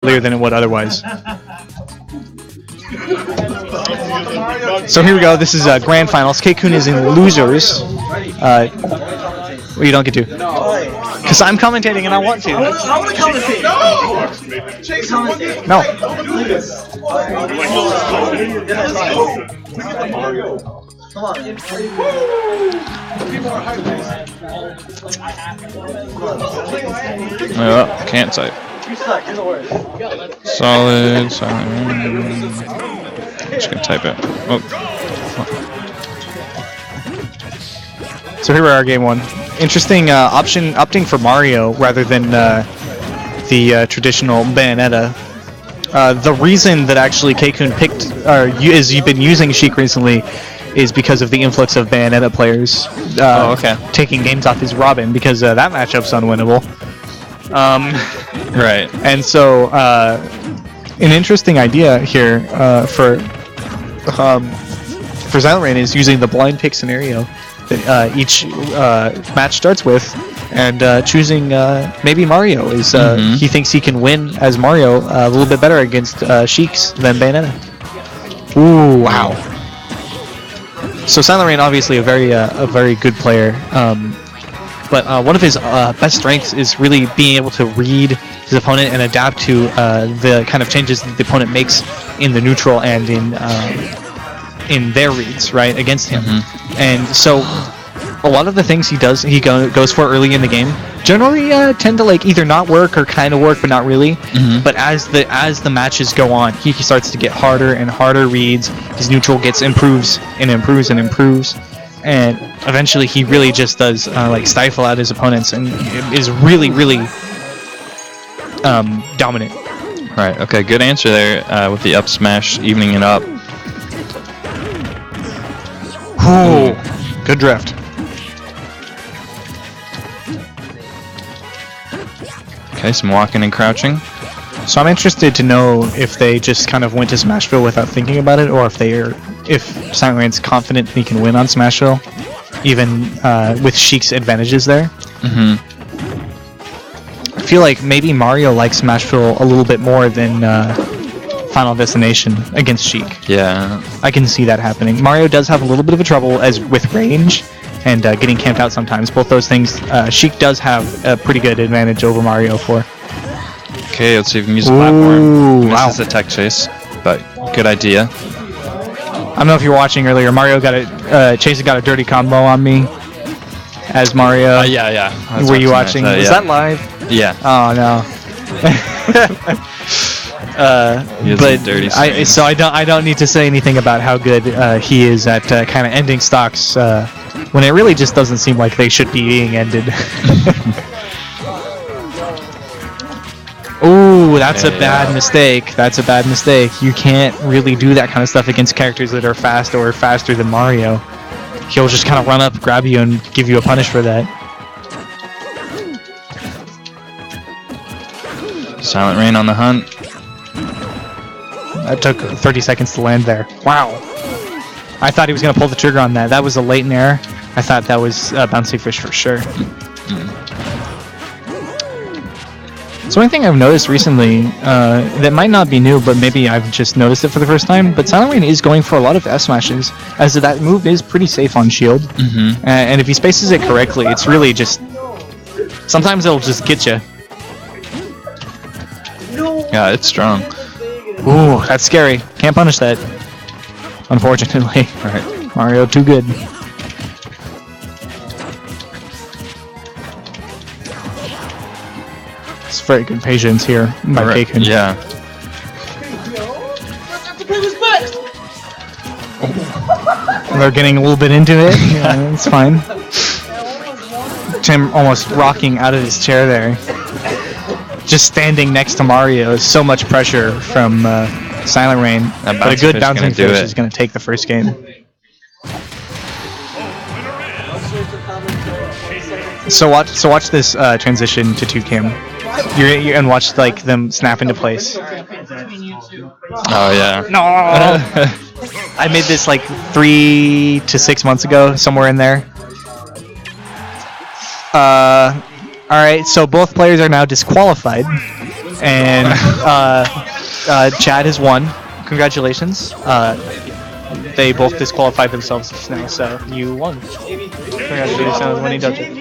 earlier than it would otherwise. So here we go. This is grand finals. K-Coon is in losers. Well, you don't get to. Because I'm commentating and I want to. I want to commentate. No! Chase, commentate. No. Come on, man. Oh, can't type. You suck. You're the worst. Solid. Just gonna type it. Oh. So here we are, game one. Interesting opting for Mario rather than the traditional Bayonetta. The reason that actually K-Coon picked, or is you've been using Sheik recently, is because of the influx of Bayonetta players taking games off his Robin, because that matchup's unwinnable. Right. And so, an interesting idea here for SilentRain is using the blind pick scenario that each match starts with, and choosing maybe Mario is he thinks he can win as Mario a little bit better against Sheiks than Bayonetta. Ooh, wow. So SilentRain obviously a very good player, but one of his best strengths is really being able to read his opponent and adapt to the kind of changes that the opponent makes in the neutral and in their reads, right, against him. And so a lot of the things he does, he goes for early in the game, generally tend to like either not work or kind of work, but not really. But as the matches go on, he starts to get harder and harder reads. His neutral improves, and eventually he really just does like stifle out his opponents and is really dominant. Right. Okay. Good answer there with the up smash, evening it up. Ooh, good drift. Okay, some walking and crouching. So I'm interested to know if they just kind of went to Smashville without thinking about it, or if SilentRain's confident he can win on Smashville, even with Sheik's advantages there. I feel like maybe Mario likes Smashville a little bit more than Final Destination against Sheik. Yeah. I can see that happening. Mario does have a little bit of a trouble with range and getting camped out sometimes. Both those things, Sheik does have a pretty good advantage over Mario for. Okay, let's see if we can use the platform. This Wow. is a tech chase, but good idea. I don't know if you were watching earlier. Mario Chase got a dirty combo on me as Mario. Yeah. Were you watching? Was that live? Yeah. Oh no. But dirty so I don't need to say anything about how good he is at kind of ending stocks when it really just doesn't seem like they should be being ended. Ooh, that's a bad mistake. That's a bad mistake. You can't really do that kind of stuff against characters that are fast or faster than Mario. He'll just kind of run up, grab you, and give you a punish for that. SilentRain on the hunt. That took 30 seconds to land there. Wow. I thought he was going to pull the trigger on that. That was a latent error. I thought that was Bouncy Fish for sure. So one thing I've noticed recently that might not be new, but maybe I've just noticed it for the first time, but SilentRain is going for a lot of S smashes, as that move is pretty safe on shield. And if he spaces it correctly, it's really just... Sometimes it'll just get you. Yeah, it's strong. Ooh, that's scary. Can't punish that. Unfortunately. Right. Mario, too good. It's very good patience here by K-Coon. Yeah. They're getting a little bit into it. Yeah, it's fine. Tim almost rocking out of his chair there. Just standing next to Mario is so much pressure from SilentRain. But a good bouncing fish is going to take the first game. So watch this transition to 2-cam. And watch like them snap into place. Oh yeah. No. I made this like 3 to 6 months ago, somewhere in there. Alright, so both players are now disqualified. and Chad has won. Congratulations. They both disqualified themselves just now, so you won. Congratulations on winning dungeon.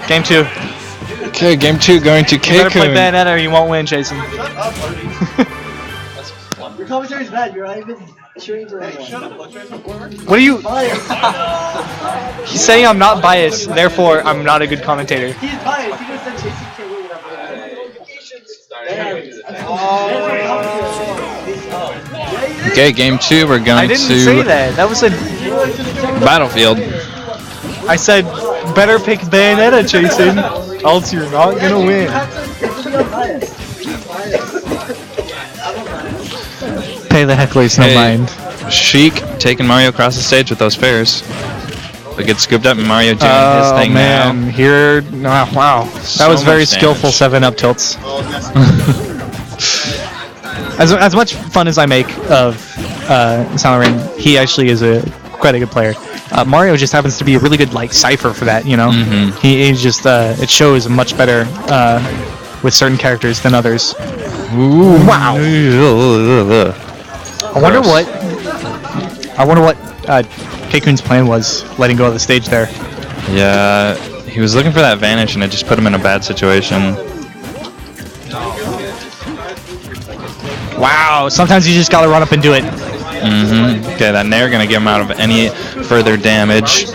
Game 2. Okay, game 2 going to You better play K-Coon. Bayonetta or you won't win, Jason. Your commentary's bad. You're not even cheering for anyone. What are you? He's saying I'm not biased, therefore I'm not a good commentator. He's biased. He just said Jason can't win without Bayonetta. Okay, game 2, we're going I didn't to say that. That was a. Battlefield. I said better pick Bayonetta, Jason, else you're not gonna win. Pay the hecklers no Hey. mind. Sheik taking Mario across the stage with those fairs. But gets scooped up and Mario doing his thing man, now. here, wow, that So was very much skillful damage. 7-up tilts. As much fun as I make of SilentRain, he actually is quite a good player. Mario just happens to be a really good cipher for that, you know. Mhm. He just it shows much better with certain characters than others. Ooh. Wow. I wonder what K-Coon's plan was, letting go of the stage there. Yeah, he was looking for that vanish and it just put him in a bad situation. Wow, sometimes you just gotta run up and do it. Okay, that nair gonna get him out of any further damage.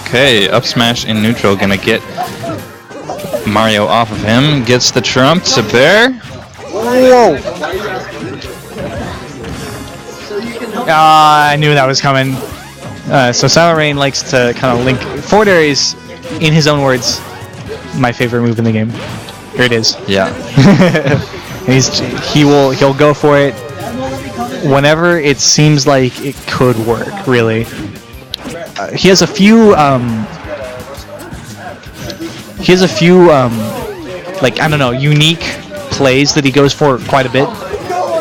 Okay, up smash in neutral gonna get Mario off of him. Gets the trump to bear. Whoa! I knew that was coming. So SilentRain likes to kind of link forward areas, in his own words, my favorite move in the game. Here it is. Yeah. He'll go for it whenever it seems like it could work. Really, he has a few like, I don't know, unique plays that he goes for quite a bit.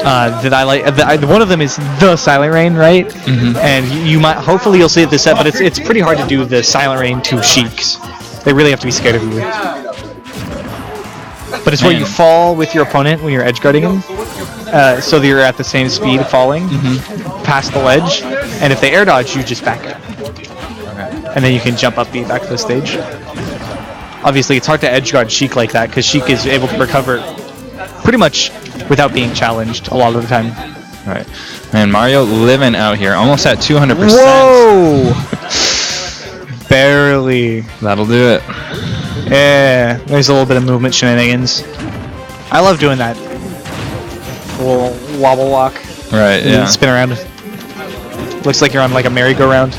That I like. One of them is the SilentRain, right? And you might, hopefully, you'll see it this set, but it's pretty hard to do the SilentRain to Sheiks. They really have to be scared of you. But it's where you fall with your opponent when you're edge guarding him, so that you're at the same speed falling past the ledge, and if they air dodge, you just back up, and then you can jump up, beat back to the stage. Obviously, it's hard to edge guard Sheik like that because Sheik is able to recover pretty much without being challenged a lot of the time. Right. Man, Mario living out here, almost at 200%. Whoa! Barely. That'll do it. Yeah, there's a little bit of movement shenanigans. I love doing that. A little wobble walk. Right, yeah. Spin around. Looks like you're on like a merry-go-round.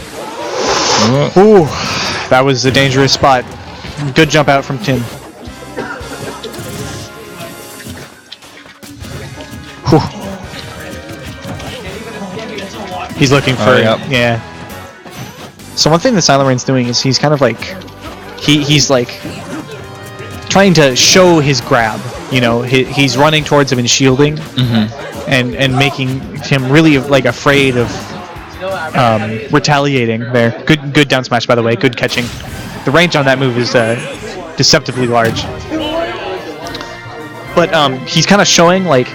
Ooh. Ooh, that was a dangerous spot. Good jump out from Tim. Whew. He's looking for yep. yeah. So one thing that SilentRain's doing is he's kind of like he's like trying to show his grab. You know, he's running towards him and shielding, and making him really like afraid of retaliating there. Good down smash, by the way. Good catching. The range on that move is deceptively large. But he's kind of showing like,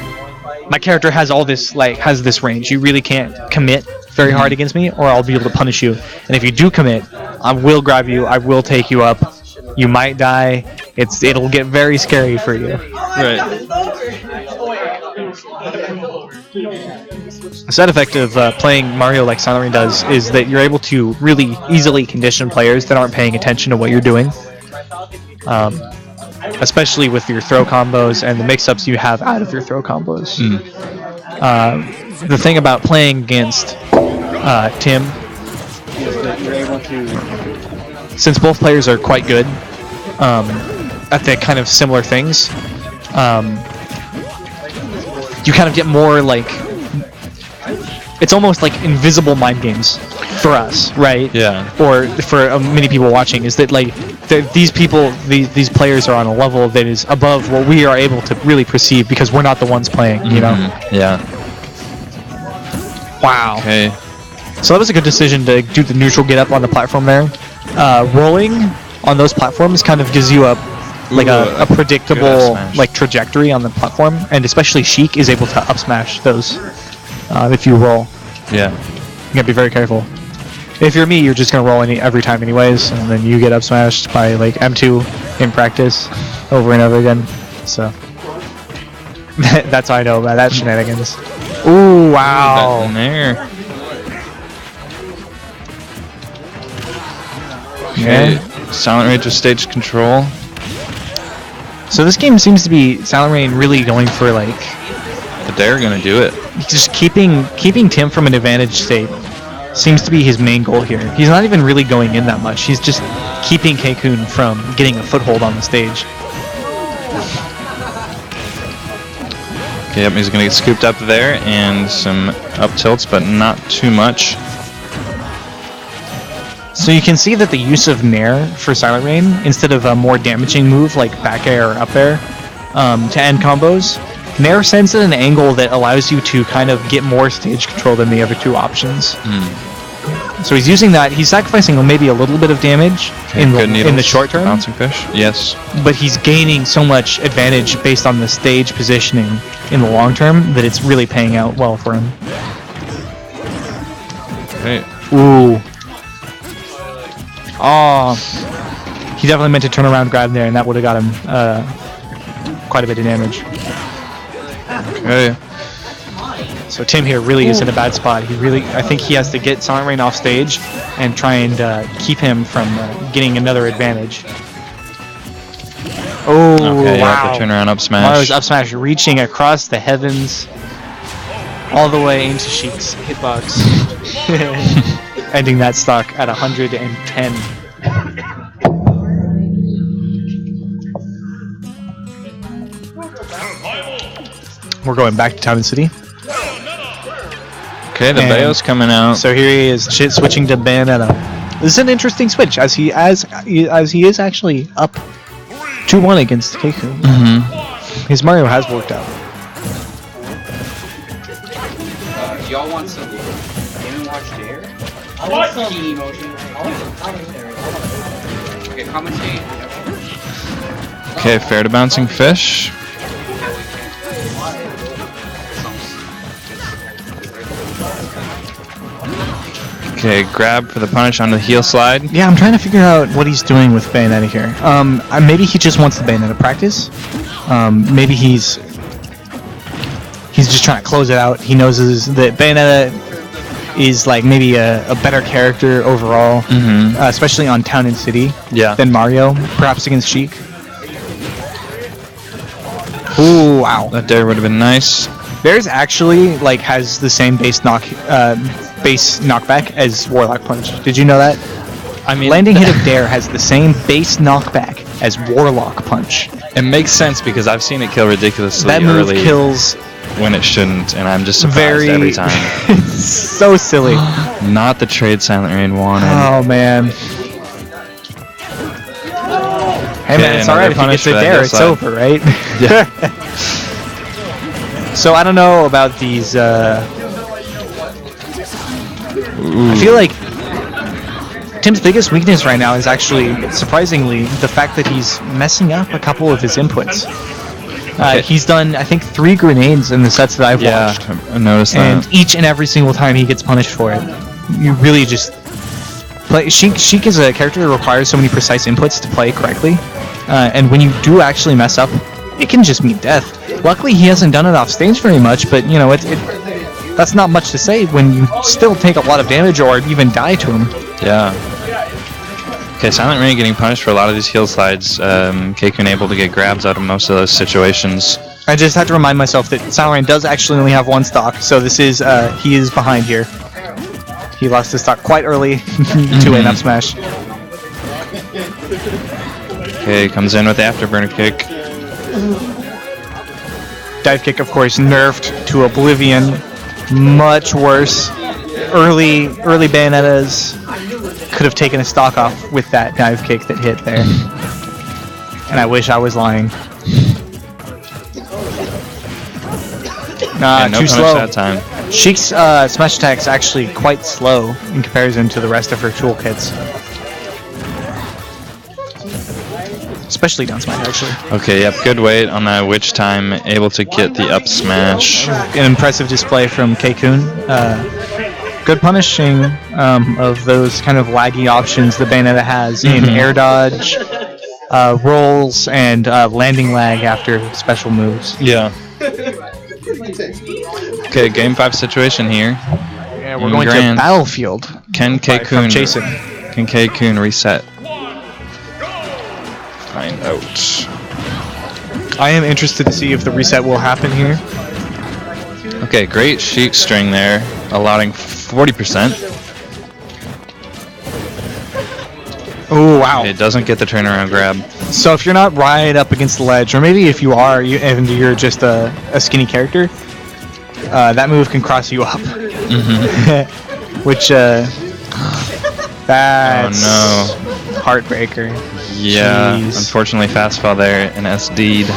my character has all this has this range. You really can't commit very hard against me, or I'll be able to punish you. And if you do commit, I will grab you. I will take you up. You might die. It'll get very scary for you. Right. A side effect of playing Mario like SilentRain does is that you're able to really easily condition players that aren't paying attention to what you're doing. Especially with your throw combos and the mix-ups you have out of your throw combos. The thing about playing against Tim is that you're able to, since both players are quite good at the kind of similar things, you kind of get more like, it's almost like invisible mind games for us, right? Yeah. Or for many people watching, is that like these players are on a level that is above what we are able to really perceive because we're not the ones playing, you know? Yeah. Wow. Okay. So that was a good decision to do the neutral get up on the platform there. Rolling on those platforms kind of gives you a predictable like trajectory on the platform, and especially Sheik is able to up smash those if you roll. Yeah. You gotta be very careful. If you're me, you're just gonna roll every time anyways, and then you get up smashed by like M2 in practice over and over again. So that's how I know about that shenanigans. Ooh, wow. In there. Okay. SilentRain to stage control. So this game seems to be SilentRain really going for like. But they're gonna do it. Just keeping Tim from an advantage state seems to be his main goal here. He's not even really going in that much. He's just keeping K-Coon from getting a foothold on the stage. Okay, yep, he's gonna get scooped up there and some up tilts, but not too much. So you can see that the use of Nair for SilentRain, instead of a more damaging move like back air or up air to end combos, Nair sends at an angle that allows you to kind of get more stage control than the other two options. So he's using that. He's sacrificing maybe a little bit of damage in the short term. Bouncing fish. Yes. But he's gaining so much advantage based on the stage positioning in the long term that it's really paying out well for him. Okay. Ooh. Oh. He definitely meant to turn around grab there, and that would have got him quite a bit of damage. Okay. So Tim here really is in a bad spot. I think he has to get SilentRain off stage and try and keep him from getting another advantage. Oh, okay, wow. Yeah, the turnaround up smash. Mario's up smash reaching across the heavens all the way into Sheik's hitbox. Ending that stock at 110. We're going back to Town and City. Okay, the Bayo's coming out. So here he is, switching to Bayonetta. This is an interesting switch, as he is actually up 2-1 against K-Coon. His Mario has worked out. Do y'all want some Game & Watch Dare? I want some emotion. Okay, commentate. Okay, fair to bouncing fish. Okay, grab for the punish on the heel slide. Yeah, I'm trying to figure out what he's doing with Bayonetta here. Maybe he just wants the Bayonetta practice. Maybe he's just trying to close it out. He knows that Bayonetta is like maybe a better character overall, especially on Town and City than Mario, perhaps against Sheik. Ooh, wow. That dare would have been nice. Theirs actually has the same base knockback as Warlock Punch. Did you know that? I mean, landing hit of Dare has the same base knockback as Warlock Punch. It makes sense because I've seen it kill ridiculously that move early kills when it shouldn't, and I'm just surprised every time. So silly. Not the trade SilentRain wanted. Oh man. Hey man, it's alright if you get the Dare, it's over, right? Yeah. So I don't know about these. I feel like Tim's biggest weakness right now is actually, surprisingly, the fact that he's messing up a couple of his inputs. He's done, I think, 3 grenades in the sets that I've watched. Yeah, I noticed that. And each and every single time he gets punished for it. You really just play. Sheik is a character that requires so many precise inputs to play correctly. And when you do actually mess up, it can just mean death. Luckily, he hasn't done it off stage very much, but, you know, that's not much to say when you still take a lot of damage or even die to him. Yeah. Okay, SilentRain getting punished for a lot of these heel slides. K-Coon able to get grabs out of most of those situations. I just have to remind myself that SilentRain does actually only have 1 stock, so this is, he is behind here. He lost his stock quite early to an up smash. Okay, comes in with the afterburner kick. Dive kick, of course, nerfed to oblivion. Much worse. Early Bayonettas could have taken a stock off with that dive kick that hit there. And I wish I was lying. No Too slow. That time. Sheik's smash attack's actually quite slow in comparison to the rest of her toolkits. Especially down smash, actually. Okay, yep, good weight on that witch time, able to get the up smash. An impressive display from K-Coon. Good punishing of those kind of laggy options that Bayonetta has in air dodge, rolls, and landing lag after special moves. Yeah. Okay, game 5 situation here. Yeah, we're going to Battlefield. Can K-Coon Jason. Can K-Coon reset? Find out. I am interested to see if the reset will happen here. Okay, great Sheik string there, allowing 40%. Oh wow! It doesn't get the turnaround grab. So if you're not right up against the ledge, or maybe if you are, and you're just a skinny character, that move can cross you up. Which that's heartbreaker. Yeah, Jeez. unfortunately fast fall there and SD'd.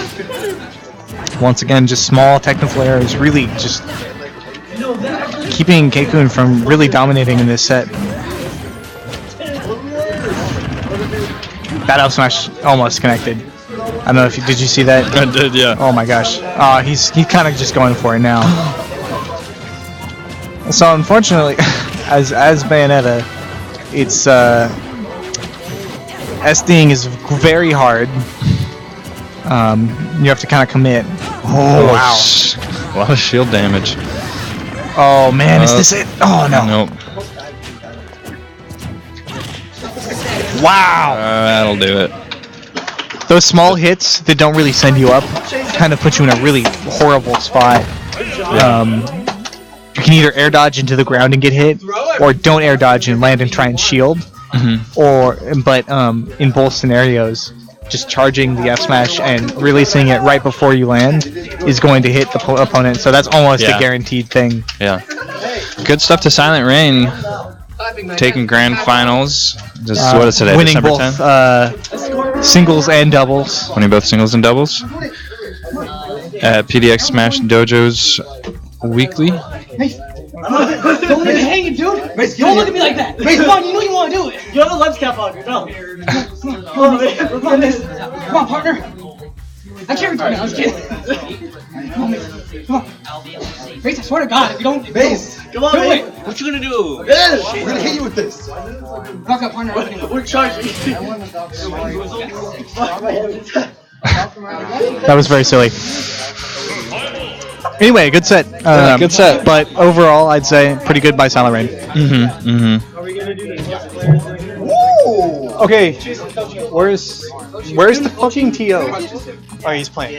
Once again, just small technical errors, really just keeping K-Coon from really dominating in this set. That up smash almost connected. I don't know if did you see that? I did, yeah. Oh my gosh. He's kind of just going for it now. So unfortunately, as Bayonetta, it's SDing is very hard. You have to kind of commit. Oh wow! A lot of shield damage. Oh man, is this it? Oh no! Nope. Wow! That'll do it. Those small hits that don't really send you up kind of put you in a really horrible spot. You can either air dodge into the ground and get hit, or don't air dodge and land and try and shield. But in both scenarios, just charging the F smash and releasing it right before you land is going to hit the opponent. So that's almost a guaranteed thing. Yeah. Good stuff to SilentRain. Taking grand finals. This is what is today? Winning December both 10th? singles and doubles. Winning both singles and doubles. At PDX Smash Dojo's weekly. Don't let me hang it, dude! Don't look at me like that! Come on, you know you want to do it! You have the lens cap on, no! Come on, partner! I can't return it, I was kidding! Come on. Base, I swear to God, if you don't... Base! Come on, do it! What you gonna do? Yes! We're gonna hit you with this! Fuck up, partner. We're charging. That was very silly. Anyway, good set. Good set. But overall, I'd say pretty good by SilentRain. Okay, where's the fucking TO? Oh, he's playing.